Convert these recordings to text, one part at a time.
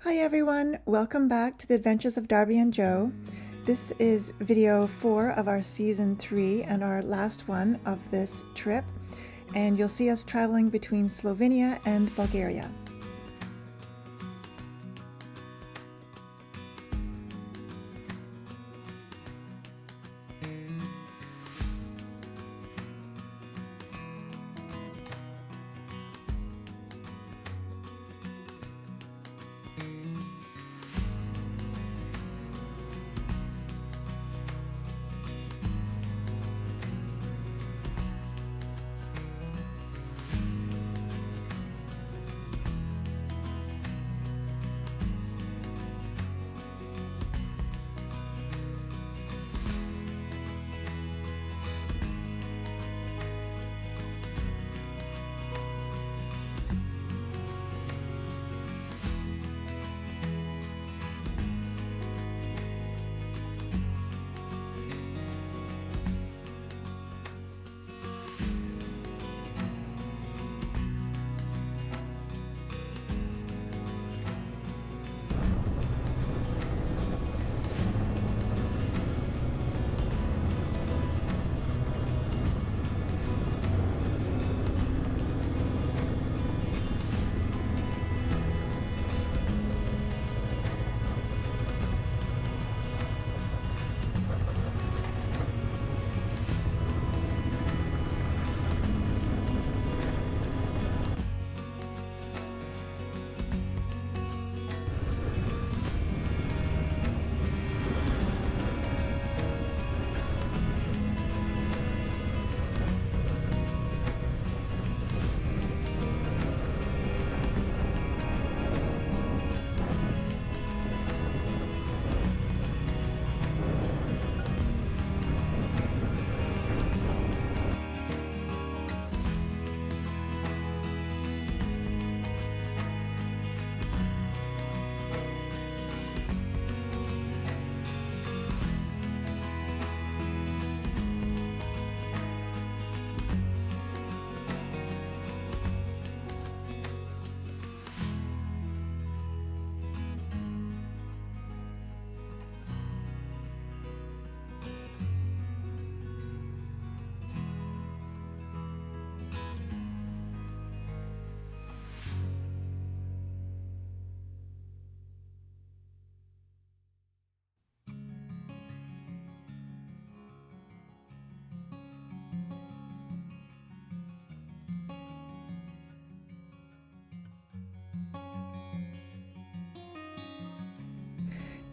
Hi everyone, welcome back to the Adventures of Darby and Joe. This is video 4 of our season 3 and our last one of this trip, and you'll see us traveling between Slovenia and Bulgaria.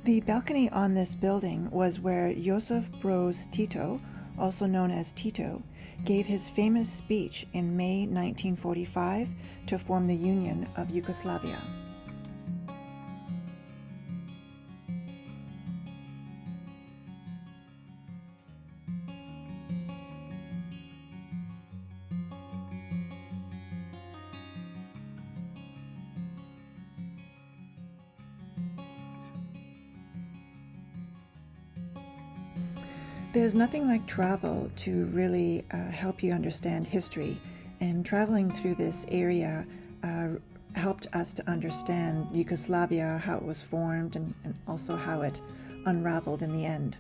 The balcony on this building was where Josip Broz Tito, also known as Tito, gave his famous speech in May 1945 to form the Union of Yugoslavia. There's nothing like travel to really help you understand history, and traveling through this area helped us to understand Yugoslavia, how it was formed, and also how it unraveled in the end.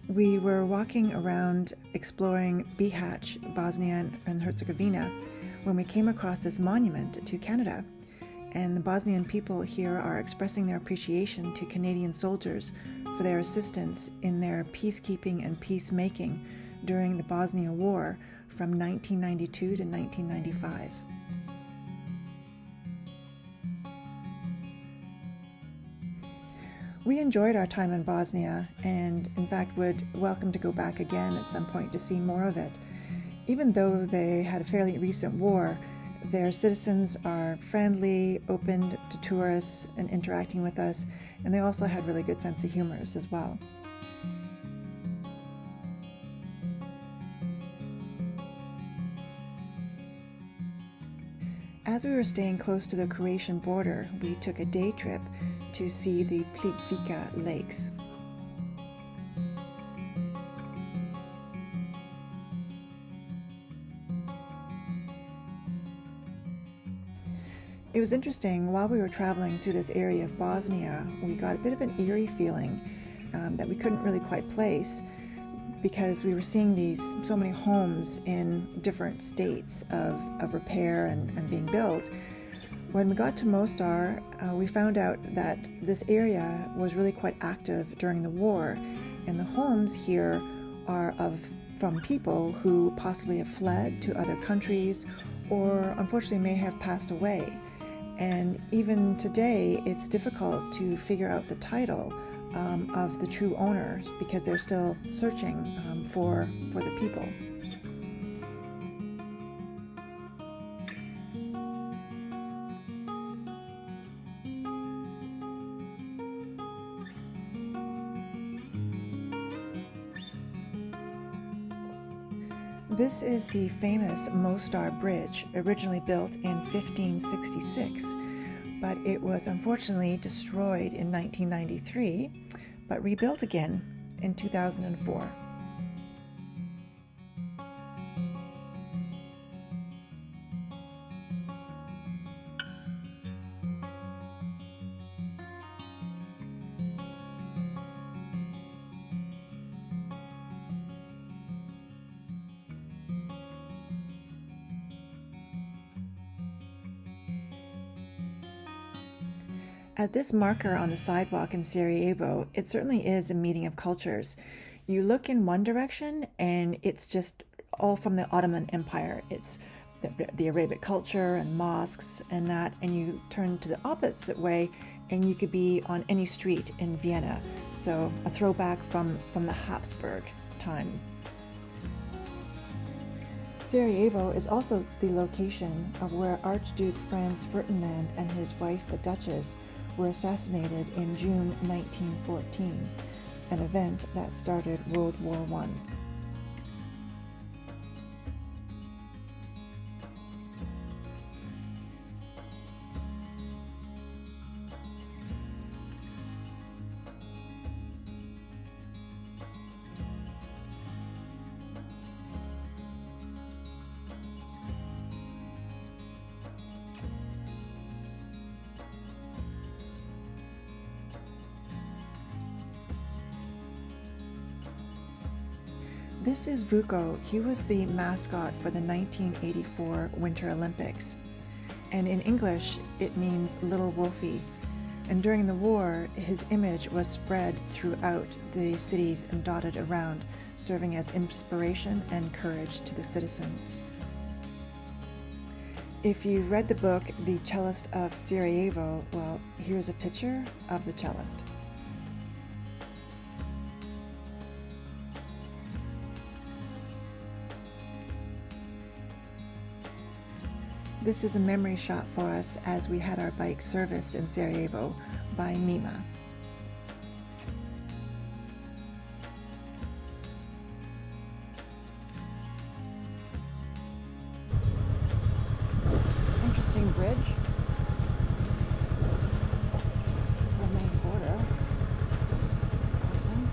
We were walking around exploring Bihać, Bosnia and Herzegovina, when we came across this monument to Canada. And the Bosnian people here are expressing their appreciation to Canadian soldiers for their assistance in their peacekeeping and peacemaking during the Bosnia War from 1992 to 1995. We enjoyed our time in Bosnia and, in fact, would welcome to go back again at some point to see more of it. Even though they had a fairly recent war, their citizens are friendly, open to tourists and interacting with us, and they also had really good sense of humor as well. As we were staying close to the Croatian border, we took a day trip to see the Plitvica lakes. It was interesting, while we were traveling through this area of Bosnia, we got a bit of an eerie feeling that we couldn't really quite place, because we were seeing so many homes in different states of repair and being built. When we got to Mostar, we found out that this area was really quite active during the war, and the homes here are from people who possibly have fled to other countries or unfortunately may have passed away. And even today, it's difficult to figure out the title of the true owners, because they're still searching for the people. This is the famous Mostar Bridge, originally built in 1566, but it was unfortunately destroyed in 1993, but rebuilt again in 2004. At this marker on the sidewalk in Sarajevo, it certainly is a meeting of cultures. You look in one direction and it's just all from the Ottoman Empire. It's the Arabic culture and mosques and that, and you turn to the opposite way and you could be on any street in Vienna. So a throwback from the Habsburg time. Sarajevo is also the location of where Archduke Franz Ferdinand and his wife, the Duchess, were assassinated in June 1914, an event that started World War I. This is Vuko. He was the mascot for the 1984 Winter Olympics. And in English, it means Little Wolfie. And during the war, his image was spread throughout the cities and dotted around, serving as inspiration and courage to the citizens. If you read the book, The Cellist of Sarajevo, well, here's a picture of the cellist. This is a memory shot for us as we had our bike serviced in Sarajevo by Mima. Interesting bridge. The main border. Awesome.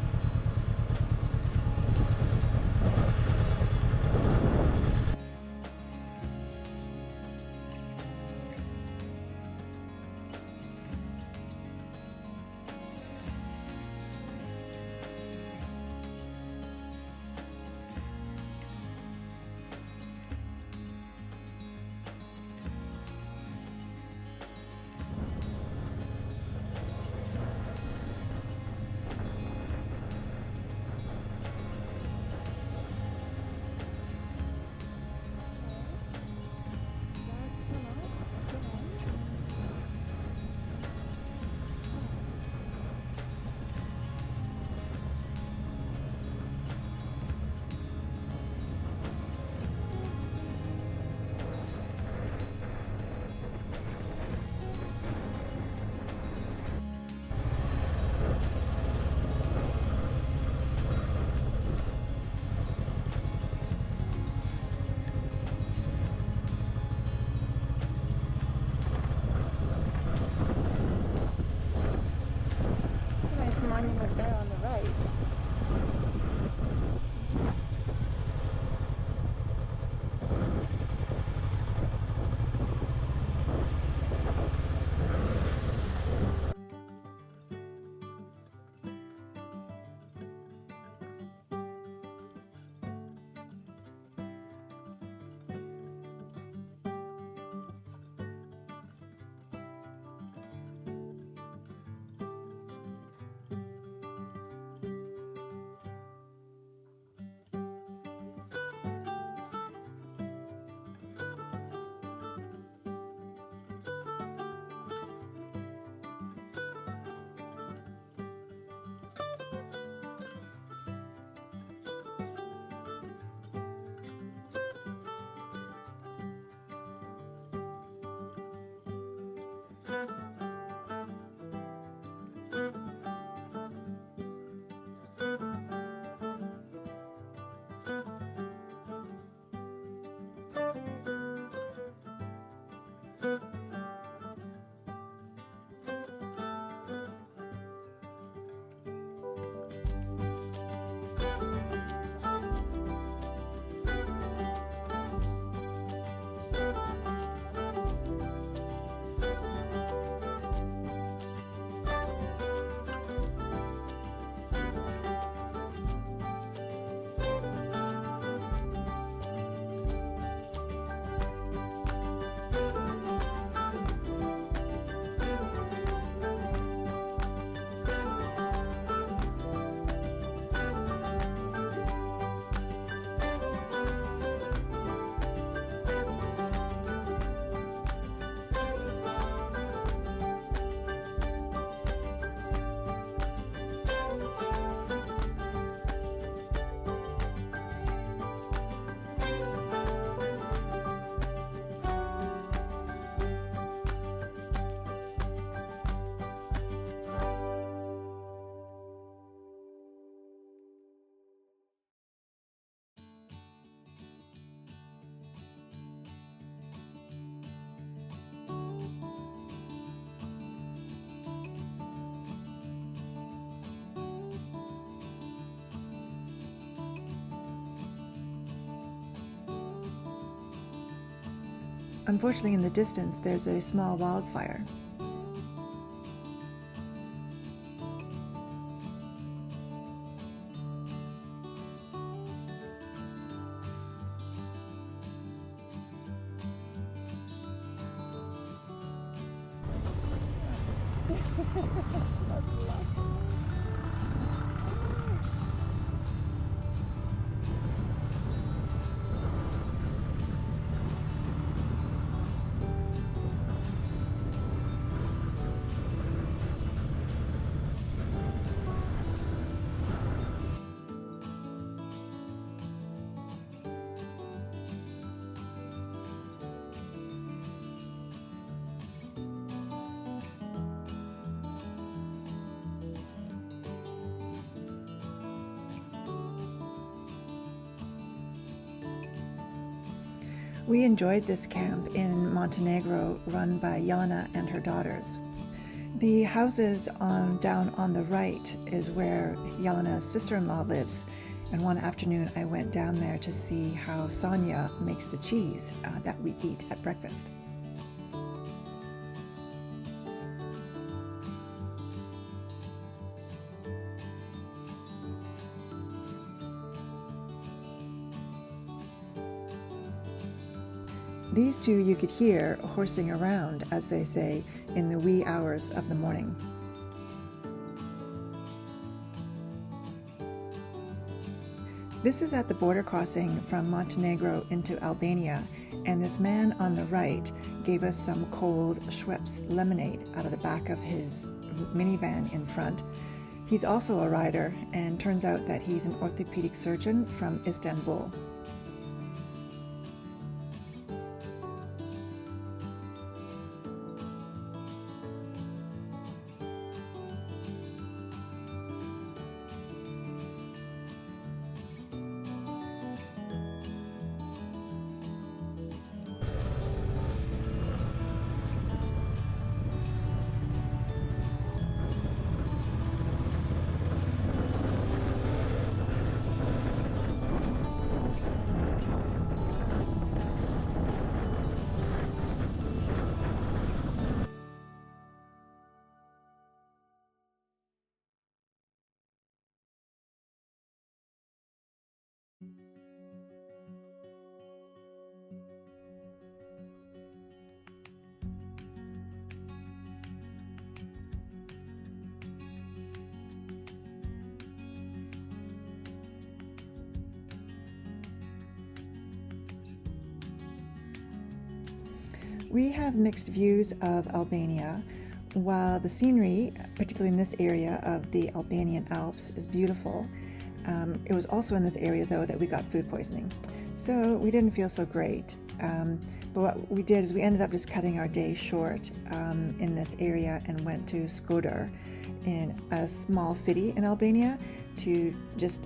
Unfortunately, in the distance, there's a small wildfire. We enjoyed this camp in Montenegro run by Jelena and her daughters. The houses down on the right is where Jelena's sister-in-law lives, and one afternoon I went down there to see how Sonia makes the cheese that we eat at breakfast. These two you could hear horsing around, as they say, in the wee hours of the morning. This is at the border crossing from Montenegro into Albania, and this man on the right gave us some cold Schweppes lemonade out of the back of his minivan in front. He's also a rider, and turns out that he's an orthopedic surgeon from Istanbul. We have mixed views of Albania. While the scenery, particularly in this area of the Albanian Alps, is beautiful, it was also in this area, though, that we got food poisoning. So we didn't feel so great. But what we did is we ended up just cutting our day short in this area and went to Skadar, in a small city in Albania, to just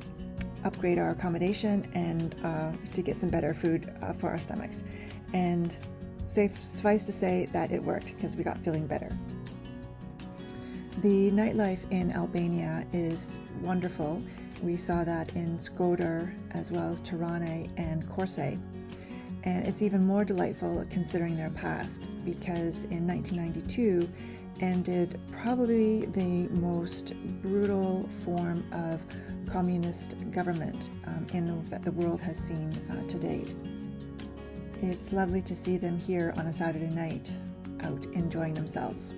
upgrade our accommodation and to get some better food for our stomachs. And suffice to say that it worked, because we got feeling better. The nightlife in Albania is wonderful. We saw that in Skadar as well as Tirana and Korçë. And it's even more delightful considering their past, because in 1992 ended probably the most brutal form of communist government that the world has seen to date. It's lovely to see them here on a Saturday night, out enjoying themselves.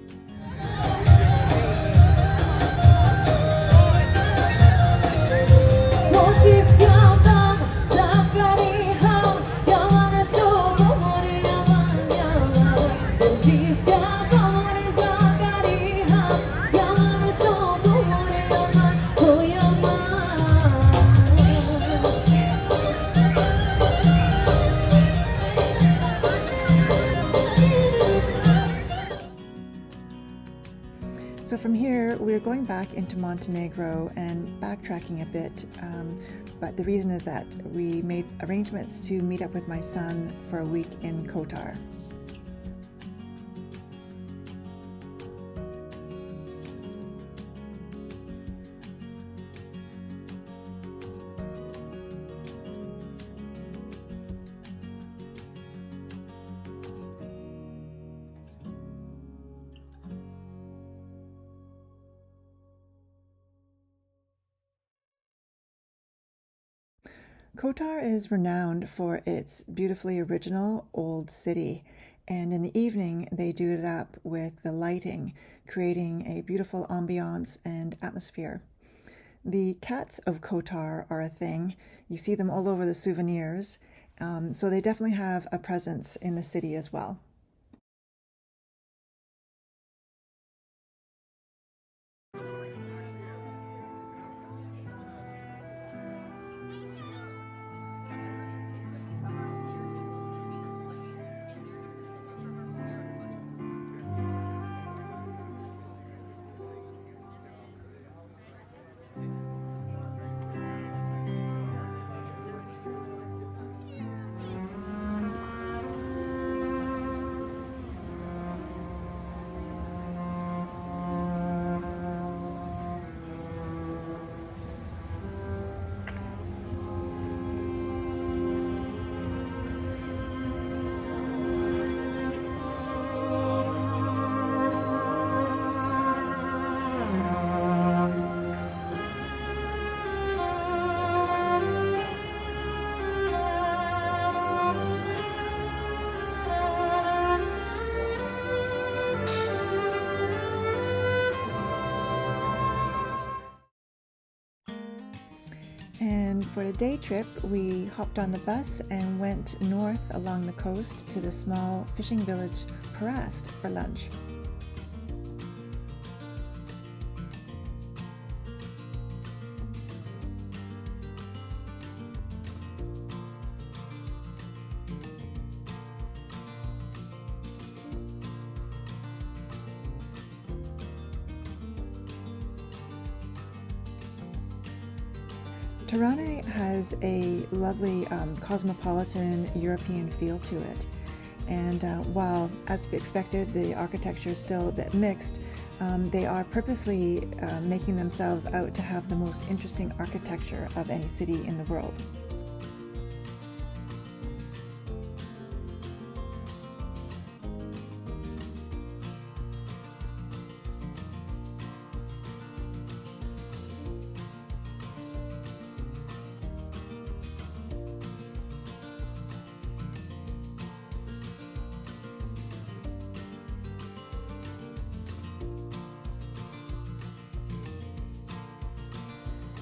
So from here, we're going back into Montenegro and backtracking a bit, but the reason is that we made arrangements to meet up with my son for a week in Kotar. Kotar is renowned for its beautifully original old city, and in the evening they do it up with the lighting, creating a beautiful ambiance and atmosphere. The cats of Kotar are a thing. You see them all over the souvenirs, so they definitely have a presence in the city as well. And for the day trip, we hopped on the bus and went north along the coast to the small fishing village Perast for lunch. Tirana has a lovely cosmopolitan European feel to it. And while, as to be expected, the architecture is still a bit mixed, they are purposely making themselves out to have the most interesting architecture of any city in the world.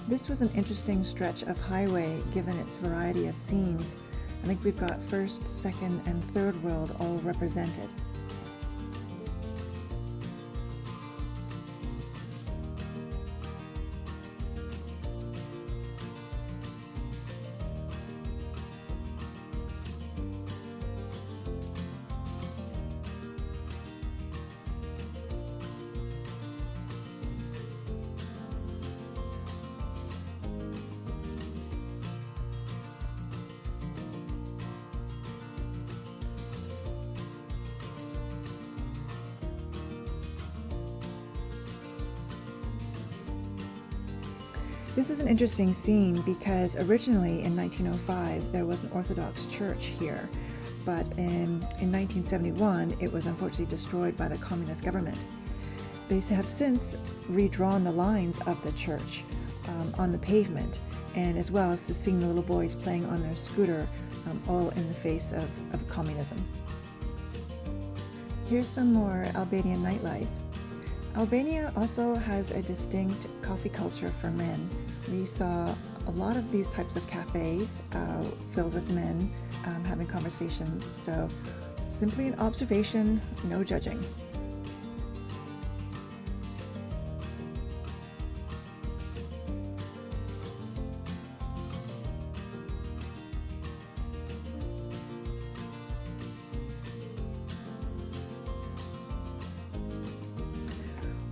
This was an interesting stretch of highway given its variety of scenes. I think we've got first, second, and third world all represented. This is an interesting scene because originally in 1905 there was an Orthodox church here, but in 1971 it was unfortunately destroyed by the communist government. They have since redrawn the lines of the church on the pavement, and as well as seeing the little boys playing on their scooter, all in the face of communism. Here's some more Albanian nightlife. Albania also has a distinct coffee culture for men. We saw a lot of these types of cafes filled with men having conversations, so simply an observation, no judging.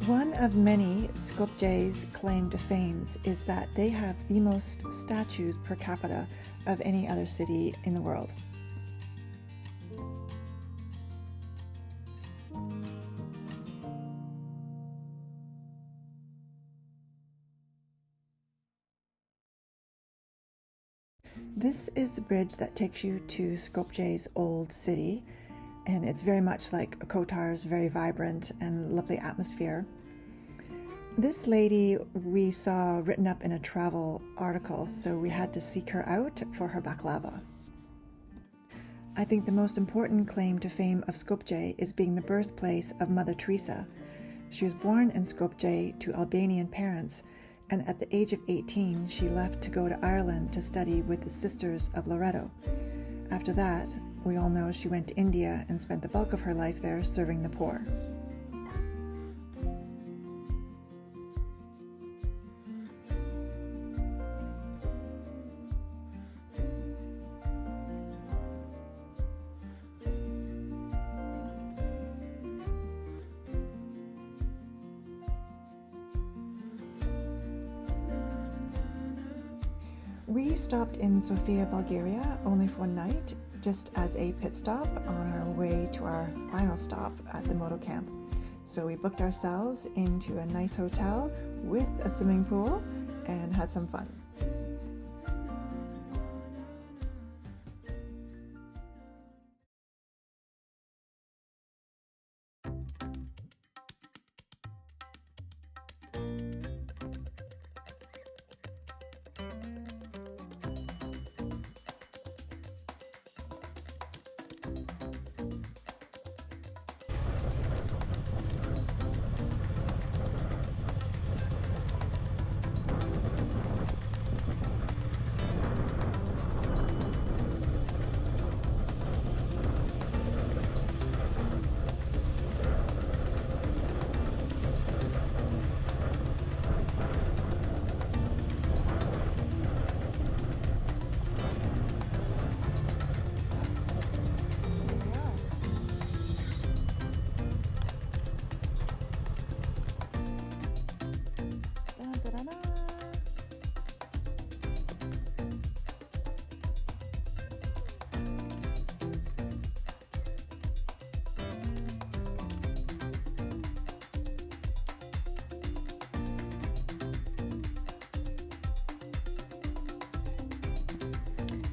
One of many Skopje's claim to fame is that they have the most statues per capita of any other city in the world. This is the bridge that takes you to Skopje's old city, and it's very much like Kotar's very vibrant and lovely atmosphere. This lady we saw written up in a travel article, so we had to seek her out for her baklava. I think the most important claim to fame of Skopje is being the birthplace of Mother Teresa. She was born in Skopje to Albanian parents, and at the age of 18, she left to go to Ireland to study with the Sisters of Loreto. After that, we all know she went to India and spent the bulk of her life there serving the poor. We stopped in Sofia, Bulgaria, only for one night, just as a pit stop on our way to our final stop at the moto camp. So we booked ourselves into a nice hotel with a swimming pool and had some fun.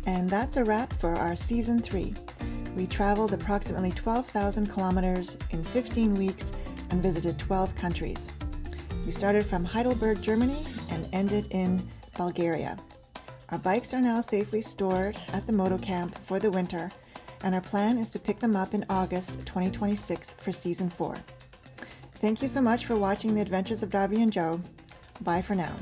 And that's a wrap for our Season 3. We traveled approximately 12,000 kilometers in 15 weeks and visited 12 countries. We started from Heidelberg, Germany and ended in Bulgaria. Our bikes are now safely stored at the moto camp for the winter, and our plan is to pick them up in August 2026 for Season 4. Thank you so much for watching the Adventures of Darby and Joe. Bye for now.